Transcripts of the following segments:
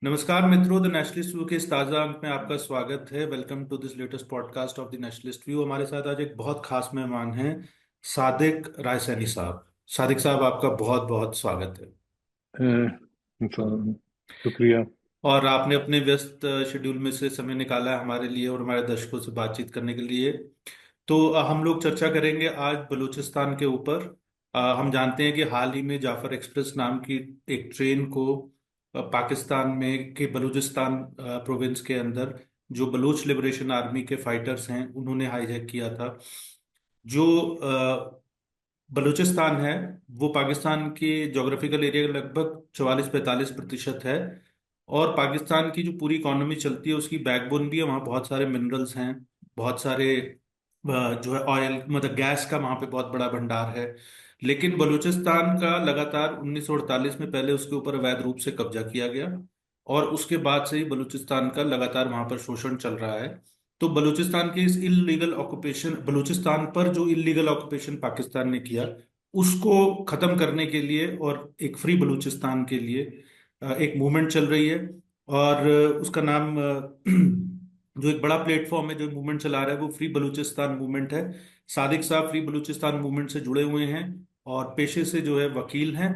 नमस्कार मित्रों, the nationalist view के इस ताज़ा अंक में आपका स्वागत है। Welcome to this latest podcast of the nationalist view. हमारे साथ आज एक बहुत खास मेहमान हैं, सादिक रायसैनी साहब। सादिक साहब, आपका बहुत बहुत स्वागत है। तो शुक्रिया। और आपने अपने व्यस्त शेड्यूल में से समय निकाला है हमारे लिए और हमारे दर्शकों से बातचीत करने के लिए। तो हम लोग चर्चा करेंगे आज बलूचिस्तान के ऊपर। हम जानते हैं कि हाल ही में जाफर एक्सप्रेस नाम की एक ट्रेन को पाकिस्तान में के बलूचिस्तान प्रोविंस के अंदर जो बलूच लिबरेशन आर्मी के फाइटर्स हैं उन्होंने हाईजैक किया था। जो बलूचिस्तान है वो पाकिस्तान के ज्योग्राफिकल एरिया का लगभग 44-45% है। और पाकिस्तान की जो पूरी इकोनॉमी चलती है उसकी बैकबोन भी है। वहाँ बहुत सारे मिनरल्स हैं, बहुत सारे जो है ऑयल मतलब गैस का वहाँ पे बहुत बड़ा भंडार है। लेकिन बलूचिस्तान का लगातार 1948 में पहले उसके ऊपर अवैध रूप से कब्जा किया गया और उसके बाद से ही बलूचिस्तान का लगातार वहाँ पर शोषण चल रहा है। तो बलूचिस्तान की इस इलीगल ऑक्यूपेशन, बलूचिस्तान पर जो इलीगल ऑक्यूपेशन पाकिस्तान ने किया उसको खत्म करने के लिए और एक फ्री बलूचिस्तान के लिए एक मूवमेंट चल रही है। और उसका नाम जो एक बड़ा प्लेटफॉर्म है जो मूवमेंट चला रहा है वो फ्री बलूचिस्तान मूवमेंट है। सादिक साहब फ्री बलूचिस्तान मूवमेंट से जुड़े हुए हैं और पेशे से जो है वकील हैं।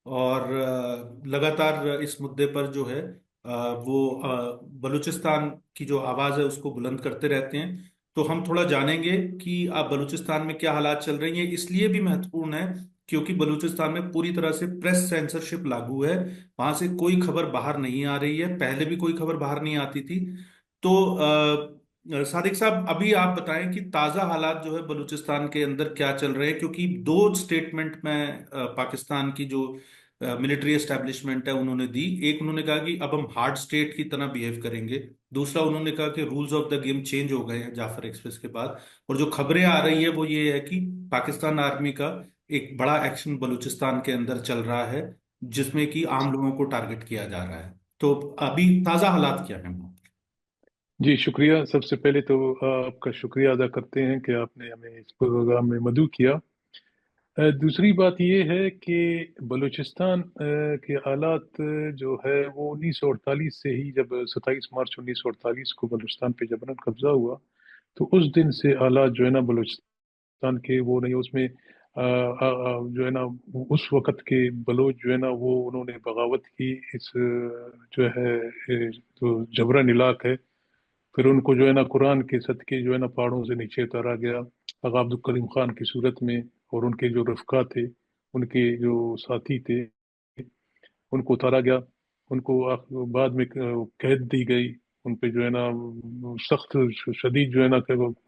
और लगातार इस मुद्दे पर जो है वो बलूचिस्तान की जो आवाज़ है उसको बुलंद करते रहते हैं। तो हम थोड़ा जानेंगे कि आप बलूचिस्तान में क्या हालात चल रही हैं। इसलिए भी महत्वपूर्ण है क्योंकि बलूचिस्तान में पूरी तरह से प्रेस सेंसरशिप लागू है। वहां से कोई खबर बाहर नहीं आ रही है, पहले भी कोई खबर बाहर नहीं आती थी। तो सादिक साहब, अभी आप बताएं कि ताज़ा हालात जो है बलूचिस्तान के अंदर क्या चल रहे हैं, क्योंकि दो स्टेटमेंट में पाकिस्तान की जो मिलिट्री एस्टेब्लिशमेंट है उन्होंने दी। एक उन्होंने कहा कि अब हम हार्ड स्टेट की तरह बिहेव करेंगे। दूसरा उन्होंने कहा कि rules of the game change हो गए हैं जाफर एक्सप्रेस के बाद। और जो खबरें आ रही है वो ये है कि पाकिस्तान आर्मी का एक बड़ा एक्शन बलूचिस्तान के अंदर चल रहा है जिसमें कि आम लोगों को टारगेट किया जा रहा है। तो अभी ताज़ा हालात क्या हैं? जी शुक्रिया। सबसे पहले तो आपका शुक्रिया अदा करते हैं कि आपने हमें इस प्रोग्राम में मदऊ किया। दूसरी बात ये है कि बलूचिस्तान के हालात जो है वो 1948 से ही, जब 27 मार्च 1948 को बलूचिस्तान पे जबरन कब्जा हुआ, तो उस दिन से हालात जो है ना बलूचिस्तान के वो नहीं, उसमें जो है ना उस वक़्त के बलोच जो है ना वो उन्होंने बगावत की। इस जो है जो जबरन इलाक है, फिर उनको जो है ना कुरान के सदके जो है ना पहाड़ों से नीचे उतारा गया आगा अब्दुल करीम खान की सूरत में। और उनके जो रफ़्का थे, उनके जो साथी थे, उनको उतारा गया। उनको बाद में कैद दी गई। उन पे जो है ना सख्त शदीद जो है ना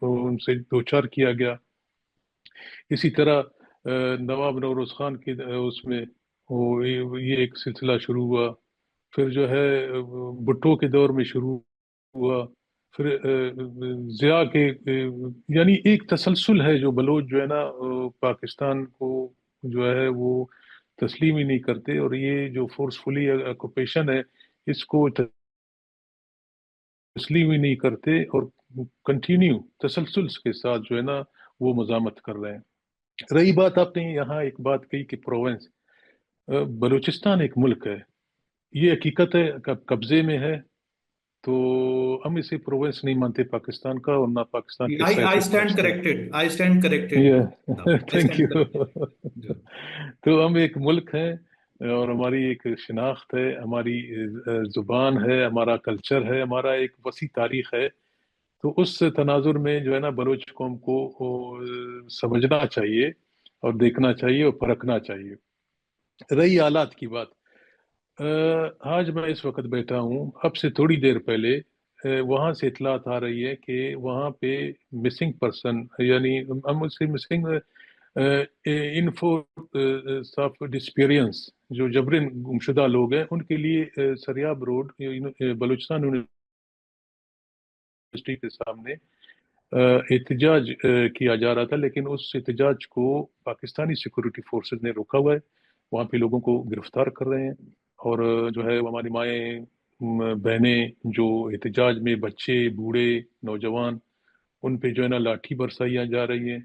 उनसे दो चार किया गया। इसी तरह नवाब नौरोज खान की उसमें वो ये एक सिलसिला शुरू हुआ। फिर जो है भुट्टो के दौर में शुरू हुआ। फिर जिया के यानी एक तसलसल है जो बलोच जो है ना पाकिस्तान को जो है वो तस्लीम ही नहीं करते। और ये जो फोर्सफुली ऑक्यूपेशन है, इसको तस्लीम ही नहीं करते और कंटिन्यू तसलसल के साथ जो है ना वो मजामत कर रहे हैं। रही बात, आपने यहाँ एक बात कही कि प्रोविंस, बलूचिस्तान एक मुल्क है, ये हकीकत है, कब्जे में है। तो हम इसे प्रोविंस नहीं मानते पाकिस्तान का, और ना पाकिस्तान के आई हिस्सा आई इसे स्टैंड समझते हैं। Corrected, I stand corrected. ये I thank stand you. Corrected. तो हम एक मुल्क हैं और हमारी एक शिनाख्त है, हमारी जुबान है, हमारा कल्चर है, हमारा एक वसी तारीख है। तो उस तनाजुर में जो है ना बलूच कौम को समझना चाहिए और देखना चाहिए और परखना चाहिए। रही हालात की बात, आज मैं इस वक्त बैठा हूँ, अब से थोड़ी देर पहले वहाँ से इतलात आ रही है कि वहाँ पे मिसिंग पर्सन, यानी हम उससे मिसिंग इन्फो ऑफ डिस्पेरियंस, जो जबरन गुमशुदा लोग हैं, उनके लिए सरियाब रोड बलूचिस्तान यूनिवर्सिटी के सामने एहतजाज किया जा रहा था। लेकिन उस एहतजाज को पाकिस्तानी सिक्योरिटी फोर्सेस ने रोका हुआ है। वहाँ पे लोगों को गिरफ्तार कर रहे हैं। और जो है हमारी माएँ, बहनें, जो एहतजाज में बच्चे, बूढ़े, नौजवान, उन पे जो है ना लाठी बरसाई जा रही है।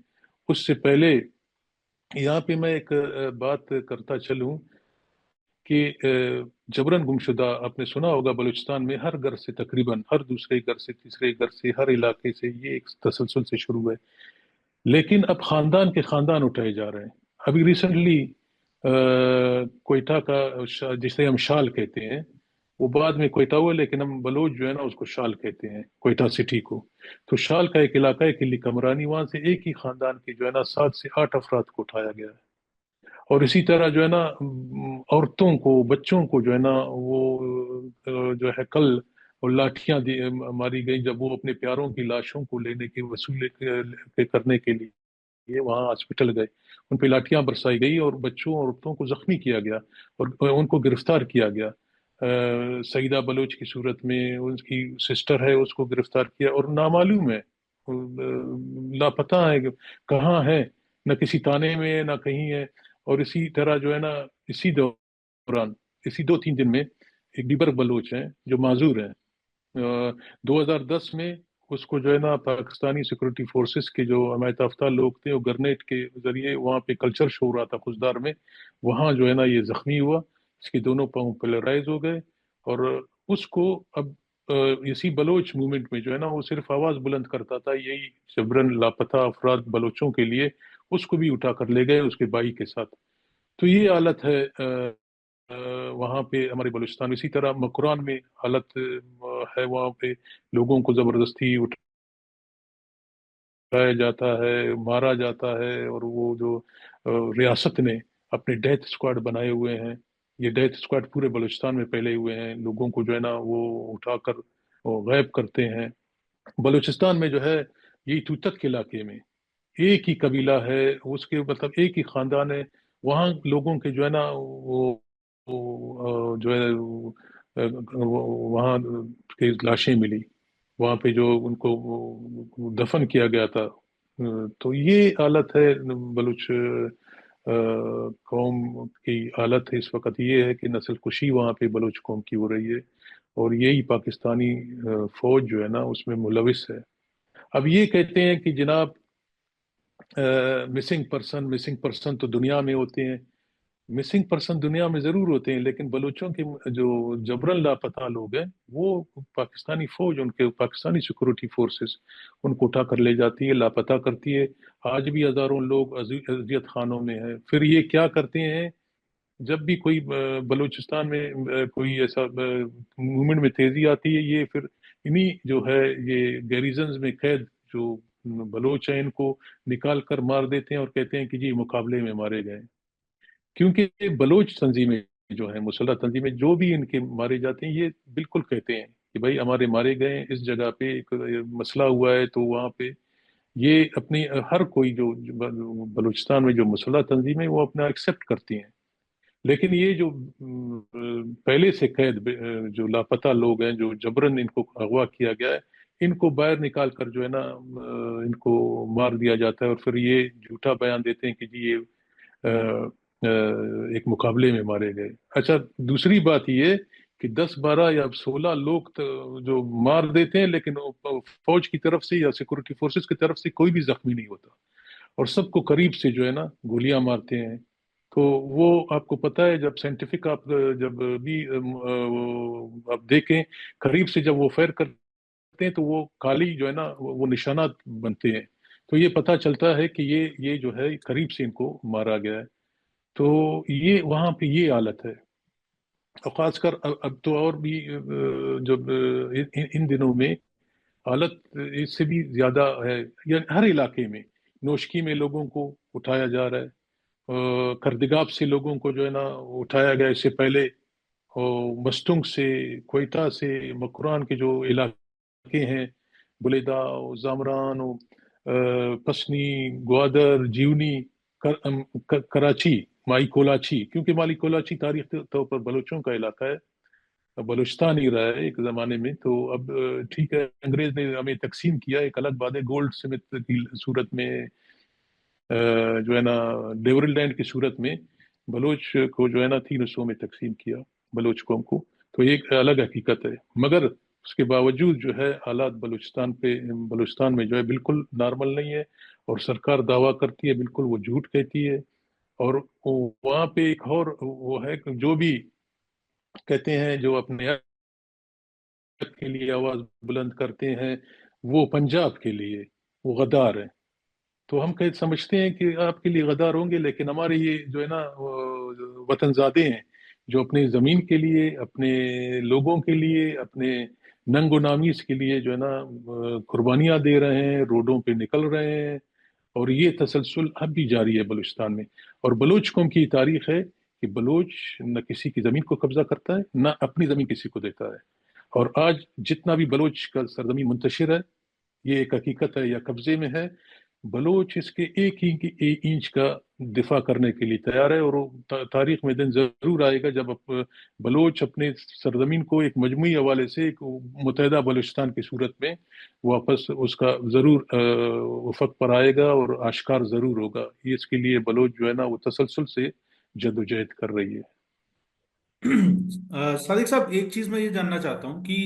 उससे पहले यहाँ पे मैं एक बात करता चलूं कि जबरन गुमशुदा आपने सुना होगा, बलूचिस्तान में हर घर से, तकरीबन हर दूसरे घर से, तीसरे घर से, हर इलाके से ये एक तसलसल से शुरू है। लेकिन अब खानदान के खानदान उठाए जा रहे हैं। अभी रिसेंटली कोयटा का जिसे हम शाल कहते हैं, वो बाद में कोयटा हुआ, लेकिन हम बलोच जो है ना उसको शाल कहते हैं, कोयटा सिटी को। तो शाल का एक इलाका है किली कमरानी, वहां से एक ही खानदान के जो है ना 7 से 8 अफराद को उठाया गया है। और इसी तरह जो है ना औरतों को, बच्चों को जो है ना वो जो है कल और लाठियां मारी गई जब वो अपने प्यारों की लाशों को लेने की वसूली करने के लिए वहां हॉस्पिटल गए। उन पे लाठियां बरसाई गई और बच्चों और औरतों को जख्मी किया गया और उनको गिरफ्तार किया गया। सईदा बलोच की सूरत में उनकी सिस्टर है, उसको गिरफ्तार किया और नामालूम है, लापता है, कहाँ है, न किसी थाने में है, न कहीं है। और इसी तरह जो है ना इसी दौरान, इसी 2-3 दिन में एक दीबर बलोच है जो माजूर है। 2010 में उसको जो है ना पाकिस्तानी सिक्योरिटी फोर्सेस के जो हमायत याफ्ता लोग थे वो ग्रेनेड के जरिए, वहाँ पे कल्चर शो हो रहा था खुशदार में, वहाँ जो है ना ये जख्मी हुआ, इसके दोनों पाँव पोलराइज हो गए। और उसको अब इसी बलोच मूवमेंट में जो है ना वो सिर्फ आवाज बुलंद करता था यही जबरन लापता अफराद बलोचों के लिए, उसको भी उठा कर ले गए उसके भाई के साथ। तो ये हालत है वहाँ पे हमारे बलूचिस्तान। इसी तरह मकरान में हालत है, वहाँ पे लोगों को जबरदस्ती उठाया जाता है, मारा जाता है। और वो जो रियासत ने अपने डेथ स्क्वाड बनाए हुए हैं, ये डेथ स्क्वाड पूरे बलूचिस्तान में फैले हुए हैं, लोगों को जो है ना वो उठाकर वो गायब करते हैं। बलूचिस्तान में जो है यही तूतक के इलाके में एक ही कबीला है, उसके मतलब एक ही खानदान है, वहाँ लोगों के जो है ना वो जो है वहाँ के लाशें मिली, वहाँ पे जो उनको दफन किया गया था। तो ये हालत है बलूच कौम की हालत है इस वक्त, ये है कि नस्ल कुशी वहाँ पे बलूच कौम की हो रही है, और यही पाकिस्तानी फौज जो है ना उसमें मुलविस है। अब ये कहते हैं कि जनाब मिसिंग पर्सन तो दुनिया में होते हैं, मिसिंग पर्सन दुनिया में जरूर होते हैं, लेकिन बलूचों के जो जबरन लापता लोग हैं वो पाकिस्तानी फौज, उनके पाकिस्तानी सिक्योरिटी फोर्सेस उनको उठा कर ले जाती है, लापता करती है। आज भी हजारों लोग अजियत खानों में हैं। फिर ये क्या करते हैं, जब भी कोई बलूचिस्तान में कोई ऐसा मूवमेंट में तेजी आती है, ये फिर इन्हीं जो है ये गैरिजन्स में कैद जो बलोच हैं इनको निकाल कर मार देते हैं और कहते हैं कि जी मुकाबले में मारे गए। क्योंकि बलोच तंजीमें जो है, मुसल्ह तंजीमें जो भी इनके मारे जाते हैं, ये बिल्कुल कहते हैं कि भाई हमारे मारे गए इस जगह पे एक मसला हुआ है, तो वहाँ पे ये अपनी हर कोई जो बलूचिस्तान में जो मुसल्ह तंजीमें वो अपना एक्सेप्ट करती हैं। लेकिन ये जो पहले से कैद जो लापता लोग हैं, जो जबरन इनको अगवा किया गया है, इनको बाहर निकाल कर जो है ना इनको मार दिया जाता है, और फिर ये झूठा बयान देते हैं कि जी ये एक मुकाबले में मारे गए। अच्छा, दूसरी बात ये कि 10-12 या 16 लोग तो जो मार देते हैं, लेकिन फौज की तरफ से या सिक्योरिटी फोर्सेस की तरफ से कोई भी जख्मी नहीं होता, और सबको करीब से जो है ना गोलियां मारते हैं। तो वो आपको पता है, जब साइंटिफिक आप जब भी आप देखें करीब से, जब वो फायर करते हैं तो वो काली जो है ना वो निशानात बनते हैं। तो ये पता चलता है कि ये जो है करीब से इनको मारा गया है। तो ये वहां पे ये हालत है। और खासकर अब तो और भी जब इन दिनों में हालत इससे भी ज्यादा है। या हर इलाके में नोशकी में लोगों को उठाया जा रहा है, करदिगाब से लोगों को जो है ना उठाया गया इससे पहले, और मस्तुंग से, क्वेटा से, मकरान के जो इलाके हैं, बुलेदा, जामरान, पसनी, ग्वादर, जीवनी, कराची, माई कोलाची, क्योंकि माई कोलाची तारीख के तौर पर बलूचों का इलाका है, बलूचिस्तान ही रहा है एक जमाने में। तो अब ठीक है, अंग्रेज ने हमें तकसीम किया, एक अलग बात है, गोल्ड स्मिथ की सूरत में जो है ना डेवरल लैंड की सूरत में बलोच को जो है ना 3 हिस्सों में तकसीम किया, बलोच कौम को। तो ये एक अलग हकीकत है। मगर उसके बावजूद जो है हालात बलूचिस्तान में जो है बिल्कुल नॉर्मल नहीं है, और सरकार दावा करती है, बिल्कुल वो झूठ कहती है। اور وہاں پہ ایک اور وہ ہے کہ جو بھی کہتے ہیں جو اپنے حق کے لیے آواز بلند کرتے ہیں، وہ پنجاب کے لیے وہ غدار ہیں. تو ہم سمجھتے ہیں کہ آپ کے لیے غدار ہوں گے، لیکن ہمارے یہ جو ہے نا وطن زادے ہیں، جو اپنے زمین کے لیے، اپنے لوگوں کے لیے، اپنے ننگ و نامیز کے لیے جو ہے نا قربانیاں دے رہے ہیں، روڈوں پہ نکل رہے ہیں. اور یہ تسلسل اب بھی جاری ہے بلوچستان میں. اور بلوچ قوم کی تاریخ ہے کہ بلوچ نہ کسی کی زمین کو قبضہ کرتا ہے، نہ اپنی زمین کسی کو دیتا ہے. اور آج جتنا بھی بلوچ کا سرزمین منتشر ہے، یہ ایک حقیقت ہے یا قبضے میں ہے. بلوچ اس کے ایک انچ کا دفاع کرنے کے لیے تیار ہے. اور تاریخ میں دن ضرور آئے گا جب بلوچ اپنے سرزمین کو ایک مجموعی حوالے سے ایک متحدہ بلوچستان کی صورت میں واپس اس کا ضرور افق پر آئے گا اور آشکار ضرور ہوگا. یہ اس کے لیے بلوچ جو ہے نا وہ تسلسل سے جدوجہد کر رہی ہے. صادق صاحب، ایک چیز میں یہ جاننا چاہتا ہوں کہ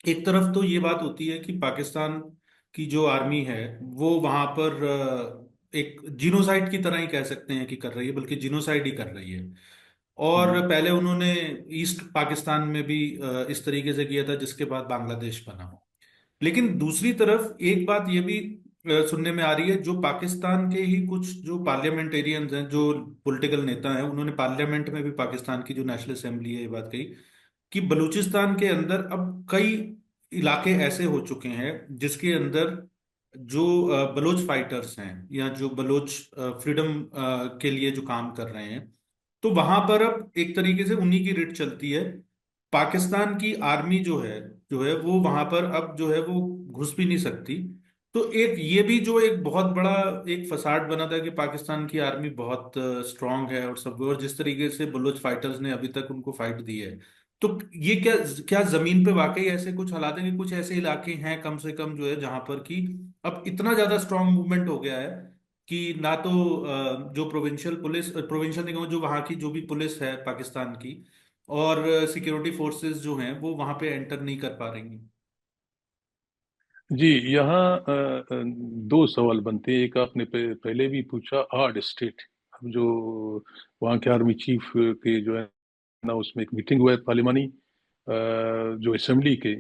ایک طرف تو یہ بات ہوتی ہے کہ پاکستان کی جو آرمی ہے وہ وہاں پر ایک جینوسائیڈ کی طرح ہی کہہ سکتے ہیں کہ کر رہی ہے، بلکہ جینوسائیڈ ہی کر رہی ہے. اور ہوں. پہلے انہوں نے ایسٹ پاکستان میں بھی اس طریقے سے کیا تھا جس کے بعد بنگلہ دیش بنا. لیکن دوسری طرف ایک بات یہ بھی سننے میں آ رہی ہے، جو پاکستان کے ہی کچھ جو پارلیمنٹیرینز ہیں، جو پولیٹیکل نیتا ہیں، انہوں نے پارلیمنٹ میں بھی پاکستان کی جو نیشنل اسمبلی ہے یہ بات کہی کہ بلوچستان کے اندر اب کئی علاقے ایسے ہو چکے ہیں جس کے اندر جو بلوچ فائٹرز ہیں یا جو بلوچ فریڈم کے لیے جو کام کر رہے ہیں، تو وہاں پر اب ایک طریقے سے انہی کی رٹ چلتی ہے. پاکستان کی آرمی جو ہے وہ وہاں پر اب جو ہے وہ گھس بھی نہیں سکتی. تو ایک یہ بھی جو ایک بہت بڑا ایک فساد بنا تھا کہ پاکستان کی آرمی بہت اسٹرانگ ہے اور سب، اور جس طریقے سے بلوچ فائٹرز نے ابھی تک ان کو فائٹ دی ہے. تو یہ کیا کیا زمین پہ واقعی ایسے کچھ حالات ہیں کہ کچھ ایسے علاقے ہیں کم سے کم جو ہے جہاں پر کہ اب اتنا زیادہ اسٹرانگ موومنٹ ہو گیا ہے کہ نہ تو جو پروونشل پولیس، پروونشل نہیں کہوں، جو وہاں کی جو بھی پولیس ہے پاکستان کی اور سیکیورٹی فورسز جو ہیں وہ وہاں پہ انٹر نہیں کر پا رہی ہیں؟ جی، یہاں دو سوال بنتے ہیں. ایک آپ نے پہلے بھی پوچھا آرڈ اسٹیٹ. اب جو وہاں کے آرمی چیف کے جو ہے نا اس میں ایک میٹنگ ہوا ہے پارلیمانی جو اسمبلی کے.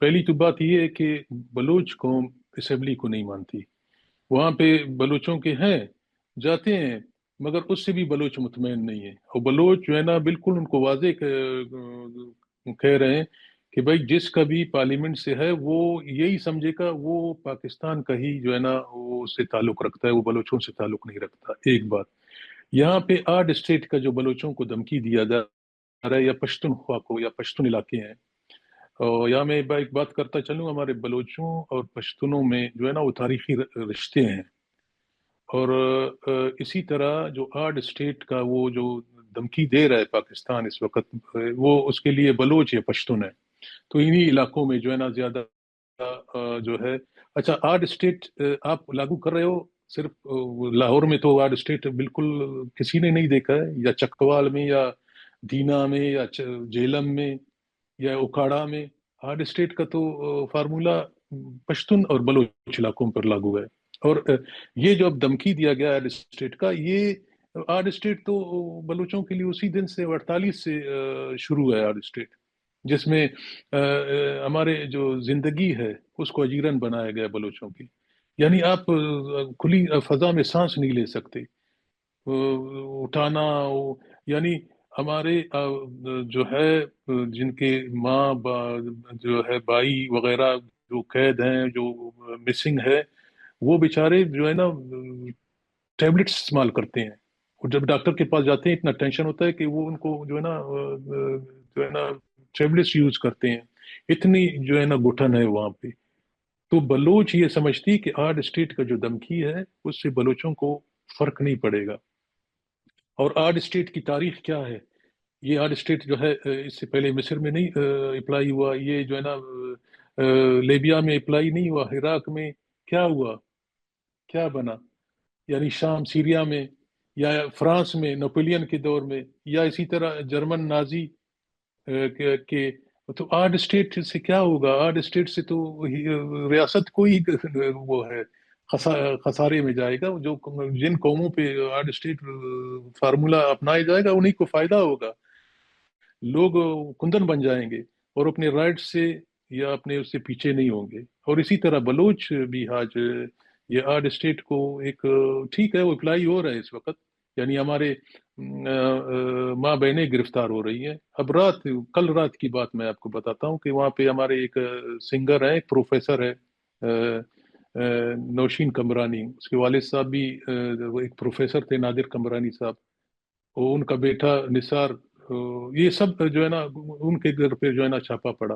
پہلی تو بات یہ ہے کہ بلوچ قوم اسمبلی کو نہیں مانتی. وہاں پہ بلوچوں کے ہیں، جاتے ہیں، مگر اس سے بھی بلوچ مطمئن نہیں ہے. اور بلوچ جو ہے نا بالکل ان کو واضح کہہ رہے ہیں کہ بھائی جس کا بھی پارلیمنٹ سے ہے وہ یہی سمجھے گا وہ پاکستان کا ہی جو ہے نا وہ اس سے تعلق رکھتا ہے، وہ بلوچوں سے تعلق نہیں رکھتا. ایک بات یہاں پہ آرڈ اسٹیٹ کا جو بلوچوں کو دھمکی دیا جا رہا ہے، یا پشتونخوا کو، یا پشتون علاقے ہیں. اور یہاں میں ایک بات کرتا چلوں، ہمارے بلوچوں اور پشتونوں میں جو ہے نا وہ تاریخی رشتے ہیں. اور اسی طرح جو آرڈ اسٹیٹ کا وہ جو دھمکی دے رہا ہے پاکستان اس وقت، وہ اس کے لیے بلوچ یا پشتون ہے. تو انہی علاقوں میں جو ہے نا زیادہ جو ہے. اچھا، آرڈ اسٹیٹ آپ لاگو کر رہے ہو صرف لاہور میں؟ تو آرڈ اسٹیٹ بالکل کسی نے نہیں دیکھا ہے، یا چکوال میں، یا دینا میں، یا جیلم میں، یا اکاڑا میں. ہارڈ اسٹیٹ کا تو فارمولا پشتون اور بلوچ علاقوں پر لاگو ہے. اور یہ جو اب دھمکی دیا گیا ہارڈ اسٹیٹ کا، یہ ہارڈ اسٹیٹ تو بلوچوں کے لیے اسی دن سے 48 سے شروع ہے. ہارڈ اسٹیٹ جس میں ہمارے جو زندگی ہے اس کو اجیرن بنایا گیا بلوچوں کی. یعنی آپ کھلی فضا میں سانس نہیں لے سکتے. اٹھانا یعنی ہمارے جو ہے جن کے ماں جو ہے بھائی وغیرہ جو قید ہیں، جو مسنگ ہے، وہ بیچارے جو ہے نا ٹیبلٹس استعمال کرتے ہیں. اور جب ڈاکٹر کے پاس جاتے ہیں اتنا ٹینشن ہوتا ہے کہ وہ ان کو جو ہے نا ٹیبلٹس یوز کرتے ہیں. اتنی جو ہے نا گھٹن ہے وہاں پہ. تو بلوچ یہ سمجھتی کہ آرڈ اسٹیٹ کا جو دھمکی ہے اس سے بلوچوں کو فرق نہیں پڑے گا. اور آرڈ اسٹیٹ کی تاریخ کیا ہے؟ یہ آرڈ اسٹیٹ جو ہے اس سے پہلے مصر میں نہیں اپلائی ہوا. یہ جو ہے نا لیبیا میں اپلائی نہیں ہوا. عراق میں کیا ہوا، کیا بنا؟ یعنی شام سیریا میں، یا فرانس میں نپولین کے دور میں، یا اسی طرح جرمن نازی کے. تو آرڈ اسٹیٹ سے کیا ہوگا؟ آرڈ اسٹیٹ سے تو ریاست کو ہی وہ ہے खसारे में जाएगा। जो जिन कौमों पे हार्ड स्टेट फार्मूला अपनाया जाएगा उन्हीं को फायदा होगा। लोग कुंदन बन जाएंगे और अपने राइट से या अपने उससे पीछे नहीं होंगे। और इसी तरह बलोच भी आज ये आर्ड स्टेट को एक ठीक है, वो अप्लाई हो रहा है इस वक्त। यानी हमारे माँ बहनें गिरफ्तार हो रही हैं। अब रात, कल रात की बात मैं आपको बताता हूँ कि वहाँ पे हमारे एक सिंगर है, एक प्रोफेसर है, नौशीन कमरानी, उसके वालिद साहब भी वो एक प्रोफेसर थे, नादिर कमरानी साहब। और उनका बेटा निसार, ये सब जो है ना, उनके घर पे जो है ना छापा पड़ा,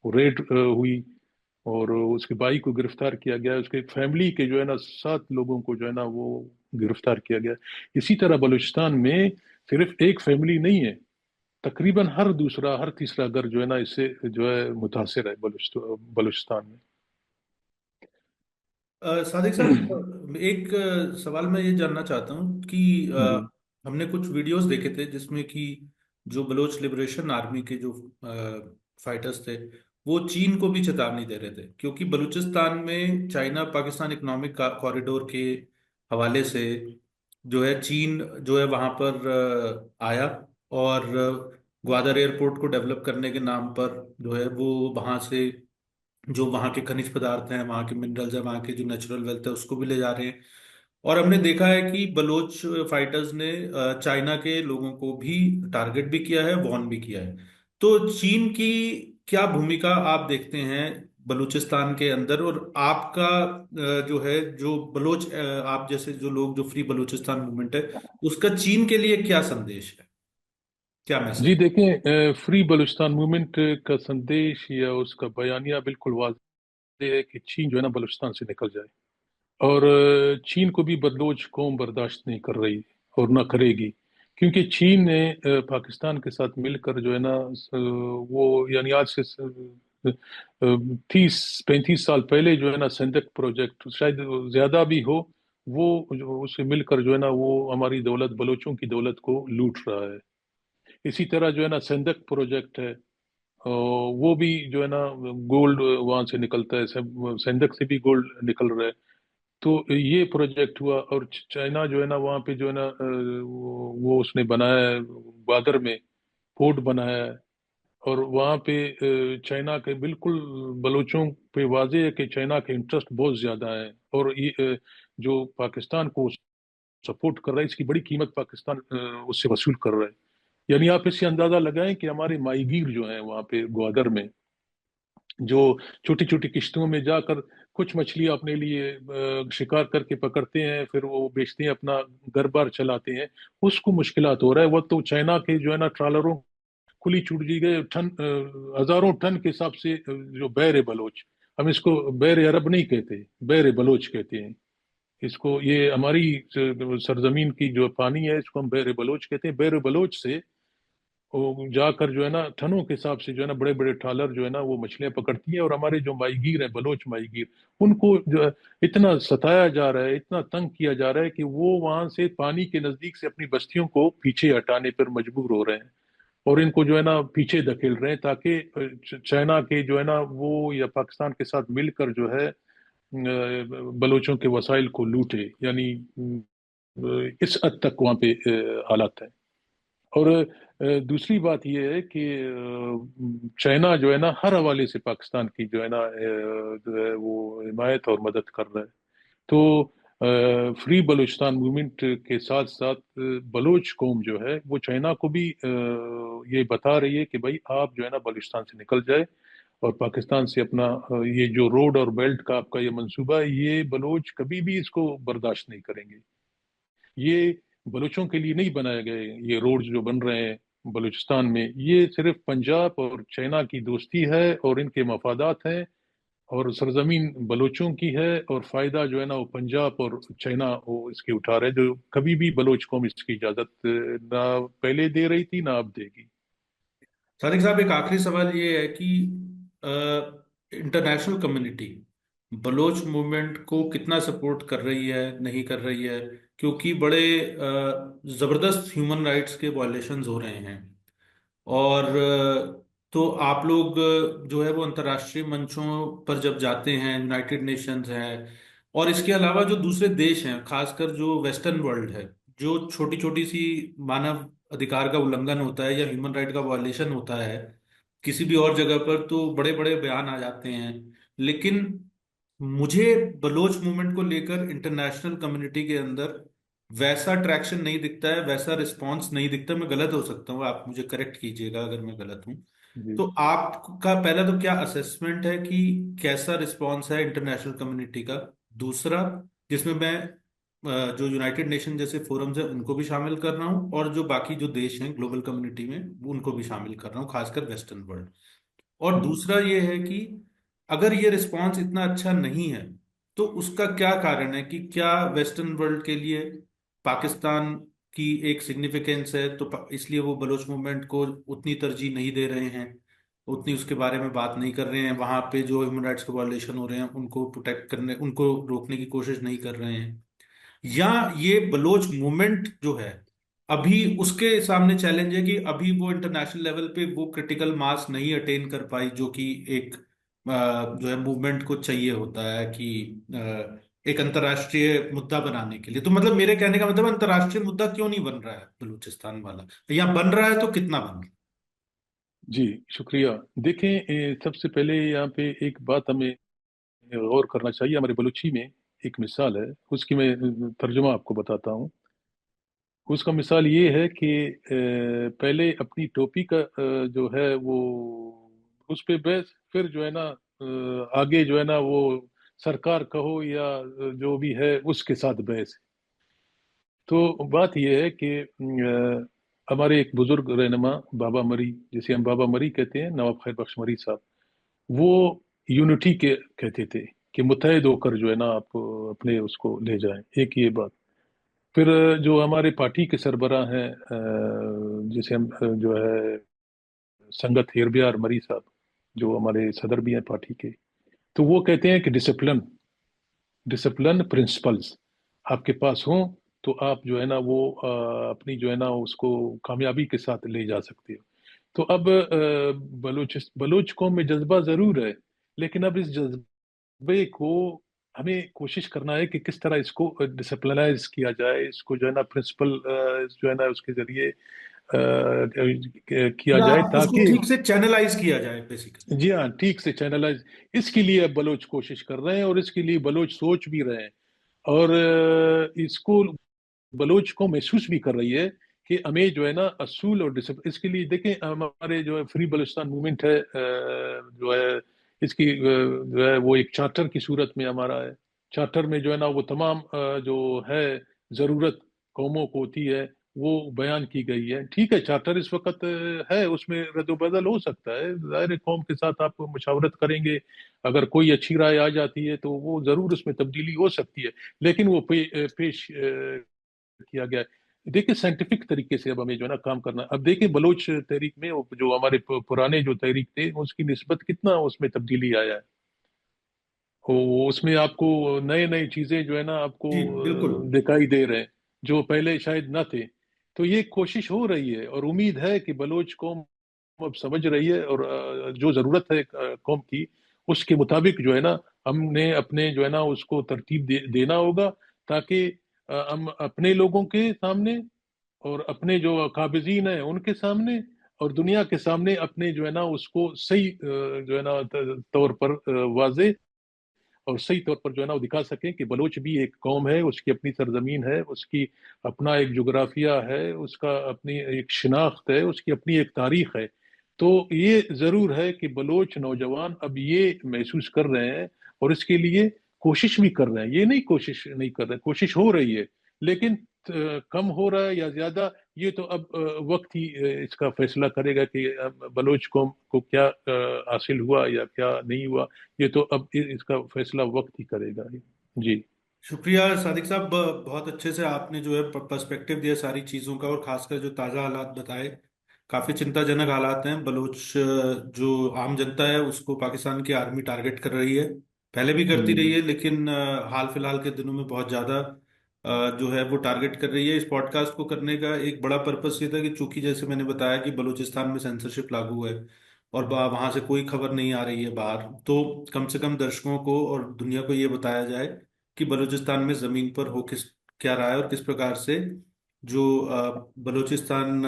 वो रेड हुई और उसके भाई को गिरफ्तार किया गया। उसके फैमिली के जो है ना 7 लोगों को जो है ना वो गिरफ्तार किया गया। इसी तरह बलूचिस्तान में सिर्फ एक फैमिली नहीं है, तकरीबन हर दूसरा हर तीसरा घर जो है ना इससे जो है मुतासिर है बलूचिस्तान में। सादिक साहब, एक सवाल मैं ये जानना चाहता हूँ कि जी हमने कुछ वीडियोस देखे थे जिसमें कि जो बलोच लिबरेशन आर्मी के जो फाइटर्स थे, वो चीन को भी चेतावनी दे रहे थे, क्योंकि बलूचिस्तान में चाइना पाकिस्तान इकोनॉमिक कॉरिडोर के हवाले से जो है चीन जो है वहाँ पर आया, और ग्वादर एयरपोर्ट को डेवलप करने के नाम पर जो है वो वहाँ से जो वहाँ के खनिज पदार्थ हैं, वहाँ के मिनरल्स हैं, वहाँ के जो नेचुरल वेल्थ है उसको भी ले जा रहे हैं। और हमने देखा है कि बलोच फाइटर्स ने चाइना के लोगों को भी टारगेट भी किया है, वॉर्न भी किया है। तो चीन की क्या भूमिका आप देखते हैं बलूचिस्तान के अंदर, और आपका जो है जो बलोच आप जैसे जो लोग जो फ्री बलूचिस्तान मूवमेंट है, उसका चीन के लिए क्या संदेश है, क्या जी, मैसेज? देखें, फ्री बलूचिस्तान मूवमेंट का संदेश या उसका बयानिया बिल्कुल वाज़ेह है कि चीन जो है ना बलूचिस्तान से निकल जाए। और चीन को भी बदलोच कौम बर्दाश्त नहीं कर रही और ना करेगी। क्योंकि चीन ने पाकिस्तान के साथ मिलकर जो है ना वो यानी आज से 30-35 साल पहले जो है ना संदक प्रोजेक्ट, शायद ज्यादा भी हो, वो जो उससे मिलकर जो है ना वो हमारी दौलत, बलोचों की दौलत को लूट रहा है। इसी तरह जो है ना संदक प्रोजेक्ट है, वो भी जो है ना गोल्ड वहां से निकलता है, संदक से भी गोल्ड निकल रहा है। तो ये प्रोजेक्ट हुआ। और चाइना जो है ना वहाँ पे जो है ना वो उसने बनाया है, ग्वादर में पोर्ट बनाया है। और वहाँ पे चाइना के बिल्कुल बलोचों पे वाजे है कि चाइना के इंटरेस्ट बहुत ज्यादा है। और ये जो पाकिस्तान को सपोर्ट कर रहा है, इसकी बड़ी कीमत पाकिस्तान उससे वसूल कर रहा है। यानी आप इससे अंदाजा लगाएं कि हमारे माहीगीर जो हैं वहाँ पे ग्वादर में, जो छोटी छोटी किश्तों में जाकर कुछ मछलियां अपने लिए शिकार करके पकड़ते हैं, फिर वो बेचते हैं, अपना घर बार चलाते हैं, उसको मुश्किलात हो रहा है। वो तो चाइना के जो है ना ट्रॉलरों खुली छूट दी गई, टन हजारों टन के हिसाब से जो बैर बलोच, हम इसको बैर अरब नहीं कहते, बैर बलोच कहते हैं इसको। ये हमारी सरजमीन की जो पानी है इसको हम बैर बलोच कहते हैं। बैर बलोच से वो जाकर जो है ना टनों के हिसाब से जो है ना बड़े बड़े ट्रालर जो है ना वो मछलियां पकड़ती हैं। और हमारे जो माहीगीर हैं, बलोच माहीगीर, उनको जो है इतना सताया जा रहा है, इतना तंग किया जा रहा है कि वो वहां से पानी के नजदीक से अपनी बस्तियों को पीछे हटाने पर मजबूर हो रहे हैं। और इनको जो है ना पीछे धकेल रहे हैं ताकि चाइना के जो है ना वो या पाकिस्तान के साथ मिलकर जो है बलोचों के वसाइल को लूटे। यानी इस हद तक वहाँ पे हालात है। और दूसरी बात यह है कि चाइना जो है ना हर हवाले से पाकिस्तान की जो है ना जो है वो हिमायत और मदद कर रहा है। तो फ्री बलूचिस्तान मूवमेंट के साथ साथ बलूच कौम जो है वो चाइना को भी ये बता रही है कि भाई आप जो है ना बलूचिस्तान से निकल जाए और पाकिस्तान से अपना ये जो रोड और बेल्ट का आपका ये मंसूबा है, ये बलूच कभी भी इसको बर्दाश्त नहीं करेंगे। ये बलूचों के लिए नहीं बनाए गए ये रोड जो बन रहे हैं बलूचिस्तान में, ये सिर्फ पंजाब और चाइना की दोस्ती है और इनके मफादात हैं। और सरजमीन बलूचों की है और फायदा जो है ना वो पंजाब और चाइना वो इसके उठा रहे हैं, जो कभी भी बलूच कौम इसकी इजाजत ना पहले दे रही थी ना अब देगी। सादिक साहब, एक आखिरी सवाल ये है कि इंटरनेशनल कम्युनिटी बलोच मूवमेंट को कितना सपोर्ट कर रही है, नहीं कर रही है, क्योंकि बड़े जबरदस्त ह्यूमन राइट्स के वायलेशंस हो रहे हैं। और तो आप लोग जो है वो अंतर्राष्ट्रीय मंचों पर जब जाते हैं, यूनाइटेड नेशंस है, और इसके अलावा जो दूसरे देश हैं, खासकर जो वेस्टर्न वर्ल्ड है, जो छोटी छोटी सी मानव अधिकार का उल्लंघन होता है या ह्यूमन राइट का वायलेशन होता है किसी भी और जगह पर, तो बड़े बड़े बयान आ जाते हैं। लेकिन मुझे बलोच मूवमेंट को लेकर इंटरनेशनल कम्युनिटी के अंदर वैसा ट्रैक्शन नहीं दिखता है, वैसा रिस्पांस नहीं दिखता। मैं गलत हो सकता हूँ, आप मुझे करेक्ट कीजिएगा अगर मैं गलत हूँ। जी। तो आपका पहला तो क्या असेसमेंट है कि कैसा रिस्पांस है इंटरनेशनल कम्युनिटी का? दूसरा, जिसमें मैं जो यूनाइटेड नेशन जैसे फोरम्स है उनको भी शामिल कर रहा हूँ, और जो बाकी जो देश हैं ग्लोबल कम्युनिटी में उनको भी शामिल कर रहा हूँ, खासकर वेस्टर्न वर्ल्ड। और हम्म। दूसरा ये है कि अगर ये रिस्पांस इतना अच्छा नहीं है तो उसका क्या कारण है? कि क्या वेस्टर्न वर्ल्ड के लिए पाकिस्तान की एक सिग्निफिकेंस है, तो इसलिए वो बलोच मूवमेंट को उतनी तरजीह नहीं दे रहे हैं, उतनी उसके बारे में बात नहीं कर रहे हैं, वहां पे जो ह्यूमन राइट्स के वायलेशन हो रहे हैं उनको प्रोटेक्ट करने, उनको रोकने की कोशिश नहीं कर रहे हैं? या ये बलोच मूवमेंट जो है अभी उसके सामने चैलेंज है कि अभी वो इंटरनेशनल लेवल पे वो क्रिटिकल मास नहीं अटेन कर पाई जो कि एक जो है मूवमेंट को चाहिए होता है कि एक अंतर्राष्ट्रीय मुद्दा बनाने के लिए? तो मतलब मेरे कहने का मतलब अंतर्राष्ट्रीय मुद्दा क्यों नहीं बन रहा है बलूचिस्तान वाला, या बन रहा है तो कितना बन रहा है? जी, शुक्रिया। देखें, सबसे पहले यहाँ पे एक बात हमें गौर करना चाहिए। हमारे बलूची में एक मिसाल है, उसकी मैं तर्जुमा आपको बताता हूँ। उसका मिसाल ये है कि पहले अपनी टोपी का जो है वो उस पे बहस, फिर जो है ना आगे जो है ना वो सरकार कहो या जो भी है उसके साथ बहस। तो बात यह है कि हमारे एक बुजुर्ग रहनुमा बाबा मरी, जिसे हम बाबा मरी कहते हैं, नवाब खैर बख्श मरी साहब, वो यूनिटी के कहते थे कि मुतहद होकर जो है ना आप अपने उसको ले जाएं। एक ये बात। फिर जो हमारे पार्टी के सरबराह हैं, जिसे हम जो है संगत हेरबियार मरी साहब, जो हमारे सदर भी हैं पार्टी के, तो वो कहते हैं कि डिसिप्लिन, डिसिप्लिन प्रिंसिपल्स आपके पास हों तो आप जो है ना वो अपनी जो है ना उसको कामयाबी के साथ ले जा सकते हो। तो अब बलोच कौम में जज्बा जरूर है, लेकिन अब इस जज्बे को हमें कोशिश करना है कि किस तरह इसको डिसिप्लिनाइज किया जाए, इसको जो है ना प्रिंसिपल जो है ना उसके जरिए किया या जाए उसको ताकि। ठीक से चैनलाइज किया जाए बेसिकली? जी हाँ, ठीक से चैनलाइज। इसके लिए अब बलोच कोशिश कर रहे हैं और इसके लिए बलोच सोच भी रहे हैं। और इसको बलोच को महसूस भी कर रही है कि हमें जो है ना असूल और डिसिप्लिन, इसके लिए देखें हमारे जो है फ्री बलूचिस्तान मूवमेंट है, जो है इसकी जो है वो एक चार्टर की सूरत में हमारा है। चार्टर में जो है ना वो तमाम जो है ज़रूरत कौमों को होती है वो बयान की गई है। ठीक है, चार्टर इस वक्त है, उसमें रद्द-बदल हो सकता है, ज़ाहिर है कौम के साथ आप मुशावरत करेंगे, अगर कोई अच्छी राय आ जाती है तो वो ज़रूर उसमें तब्दीली हो सकती है। लेकिन वो पेश किया गया है। देखिए, साइंटिफिक तरीके से अब हमें जो है ना काम करना है। अब देखिए बलोच तहरीक में जो हमारे पुराने जो तहरीक थे उसकी निस्बत कितना उसमें तब्दीली आया है। उसमें आपको नए नए चीजें जो है ना आपको जी बिल्कुल। दिखाई दे रहे हैं, जो पहले शायद न थे। तो ये कोशिश हो रही है और उम्मीद है कि बलोच कौम अब समझ रही है, और जो जरूरत है कौम की उसके मुताबिक जो है ना हमने अपने जो है ना उसको तरतीब देना होगा, ताकि हम अपने लोगों के सामने और अपने जो काबिजीन हैं उनके सामने और दुनिया के सामने अपने जो है ना उसको सही जो है ना तौर पर वाजे और सही तौर पर जो है ना वो दिखा सकें कि बलोच भी एक कौम है, उसकी अपनी सरजमीन है, उसकी अपना एक जोग्राफिया है, उसका अपनी एक शिनाख्त है, उसकी अपनी एक तारीख है। तो ये जरूर है कि बलोच नौजवान अब ये महसूस कर रहे हैं और इसके लिए कोशिश भी कर रहे हैं। ये नहीं कोशिश नहीं कर रहे, कोशिश हो रही है, लेकिन कम हो रहा है या ज्यादा, ये तो अब वक्त ही इसका फैसला करेगा कि बलोच कौम को क्या हासिल हुआ या क्या नहीं हुआ। ये तो अब इसका फैसला वक्त ही करेगा। जी। शुक्रिया सादिक साहब, बहुत अच्छे से आपने जो है पर्सपेक्टिव दिया सारी चीज़ों का, और खासकर जो ताज़ा हालात बताए। काफ़ी चिंताजनक हालात हैं। बलूच जो आम जनता है उसको पाकिस्तान की आर्मी टारगेट कर रही है, पहले भी करती रही हम्म। है, लेकिन हाल फिलहाल के दिनों में बहुत ज़्यादा जो है वो टारगेट कर रही है। इस पॉडकास्ट को करने का एक बड़ा पर्पस ये था कि चूंकि जैसे मैंने बताया कि बलूचिस्तान में सेंसरशिप लागू है और वहाँ से कोई खबर नहीं आ रही है बाहर, तो कम से कम दर्शकों को और दुनिया को ये बताया जाए कि बलूचिस्तान में ज़मीन पर हो किस क्या रहा है, और किस प्रकार से जो बलूचिस्तान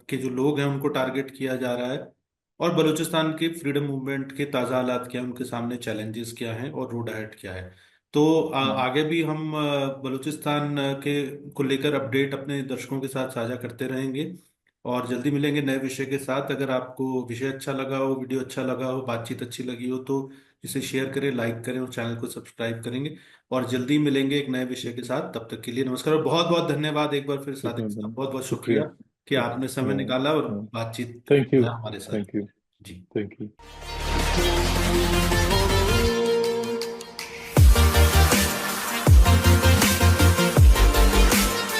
के जो लोग हैं उनको टारगेट किया जा रहा है, और बलूचिस्तान के फ्रीडम मूवमेंट के ताज़ा हालात क्या हैं, उनके सामने चैलेंजेस क्या हैं और रोड अहेड क्या है। तो हम्म, आगे भी हम बलूचिस्तान के को लेकर अपडेट अपने दर्शकों के साथ साझा करते रहेंगे, और जल्दी मिलेंगे नए विषय के साथ। अगर आपको विषय अच्छा लगा हो, वीडियो अच्छा लगा हो, बातचीत अच्छी लगी हो, तो इसे शेयर करें, लाइक करें और चैनल को सब्सक्राइब करेंगे। और जल्दी मिलेंगे एक नए विषय के साथ। तब तक के लिए नमस्कार और बहुत बहुत धन्यवाद एक बार फिर सादिक शुक्रिया साहब, धन बहुत बहुत शुक्रिया। शुक्रिया कि आपने समय निकाला और हाँ, बातचीत थैंक यू। किया हमारे साथ। Thank you. जी। Thank you.